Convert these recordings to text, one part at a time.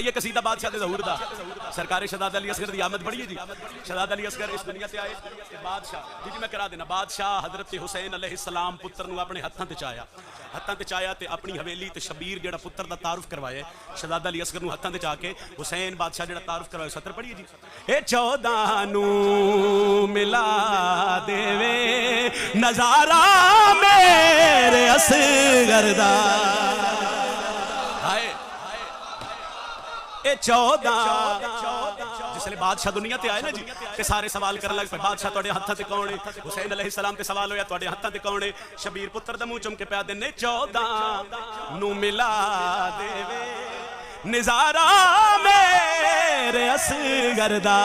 یہ قصیدہ بادشاہ دے ظہور دا سرکار شہزادہ علی اصغر دی آمد بڑی ہے جی. شہزادہ علی اصغر اس دنیا تے آئے کہ بادشاہ جی میں کرا دینا بادشاہ حضرت حسین علیہ السلام پتر نو اپنے ہتھاں تے چایا تے اپنی حویلی تے شبیر جڑا پتر دا تعارف کروایا شہزادہ علی اصغر نو ہتھاں تے چا کے حسین بادشاہ جڑا تعارف کروایا سطر پڑھیے جی. اے 14 نو ملا دے وے نظارہ میرے اصغر دا اے 14 جس لئے بادشاہ دنیا تے آئے نا جی تے سارے سوال کرنے لگ پہ بادشاہ توڑے ہتھاں تے کونے حسین علیہ السلام تے سوال ہویا توڑے ہتھاں تے کونے شبیر پتر دا منہ چم کے پیا دینے 14 نو ملا دے وے نظارہ میرے اصغر دا.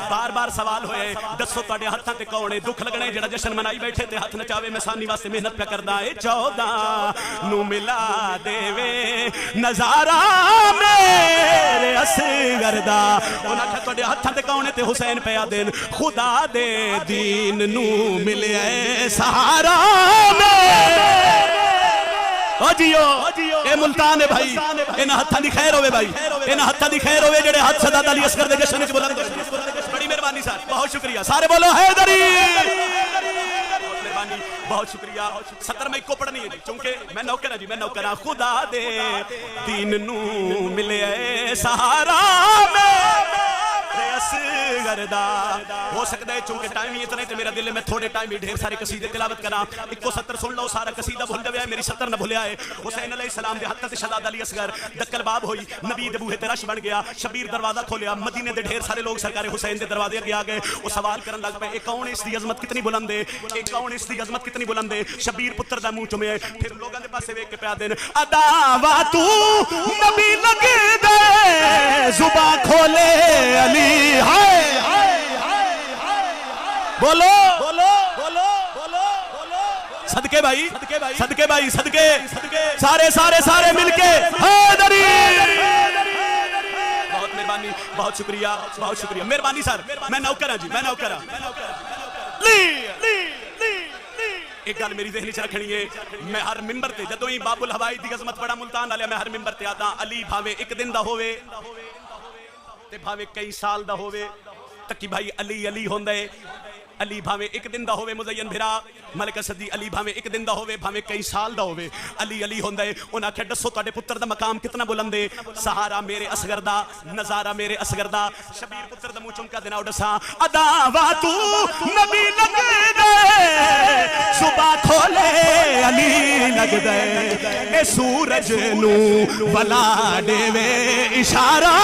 بار بار سوال ہوئے دسو توڑے ہتھاں تے کونے دکھ لگنے جڑا جشن منائی بیٹھے تے ہاتھ نچاوے میں سانی واسطے محنت پہ کردہ اے 14 نو ملا دے وے نظارہ میرے اصغر دا. انہاں کہا توڑے ہتھاں تے کونے تے حسین پہ دین خدا دے دین نو ملے اے سہارا او جیو اے ملتان ہے بھائی انہاں ہتھاں دی خیر ہوئے بھائی انہاں ہتھاں دی خیر ہوئے جڑے ہاتھ شہزادہ علی اصغر دے جشن وچ بلند ہوئے. بڑی مہربانی صاحب بہت شکریہ سارے بولو حیدری مہربانی بہت شکریہ. سطر میں ایک کو پڑھنی ہے چونکہ میں نوکر ہوں جی میں نوکر ہوں. خدا دے دین نو ملے اے سہارا میرے اصغر دا. ہو سکتا ہے چونکہ ٹائم ہی اتنے تے میرا دل ہے میں تھوڑے ٹائم ہی ڈھیر سارے قصیدے تلاوت کرا. ایک کو سطر سن لو سارا قصیدہ بھول گیا ہے میری سطر نہ بھولیا ہے. حسین علیہ السلام دے ہتھ تے شہزادہ علی اصغر دکل باب ہوئی نبی دے بوہے تے رش بن گیا. شبیر دروازہ کھولیا مدینے دے ڈھیر سارے لوگ سرکار حسین دے دروازے اگے آ گئے. وہ سوال کرن لگ پے اے کون اس دی عظمت کتنی بلند ہے اے کون اس دی عظمت کتنی بلند ہے. شبیر پتر دا منہ چومے پھر لوگاں دے پاسے ویکھ کے پیا دین ادا تو نبی لگ دے زباں کھولے علی ہائے بولو بولو بولو بولو صدقے بھائی صدقے بھائی صدقے سارے سارے سارے مل کے حیدری. بہت مہربانی بہت شکریہ بہت شکریہ مہربانی سر میں نوکر ہوں جی میں نوکر ہوں. ایک گل میری ذہنی چ رکھنی ہے میں ہر ممبر تے جدوں ہی باب الہوائی دی عظمت بڑا ملتان والے میں ہر ممبر تے آتا علی بھاوے ایک دن دا ہووے تے بھاوے کئی سال دا ہووے تکی بھائی علی علی ہوندا ہے. علی بھاوے ایک دن دا ہووے مزین بھرا ملک اسدی علی بھاوے ایک دن دا ہووے بھاوے کئی سال دا ہووے علی علی ہوندا ہے. انہاں کہ دسو تواڈے پتر دا مقام کتنا بلند ہے. سہارا میرے اصغر دا نظارہ میرے اصغر دا. شبیر پتر دا منہ چمکا دینا اڈسا ادا وا تو نبی لگ دے صبح کھولے علی لگ دے اے سورج نو بلا دے وے اشارہ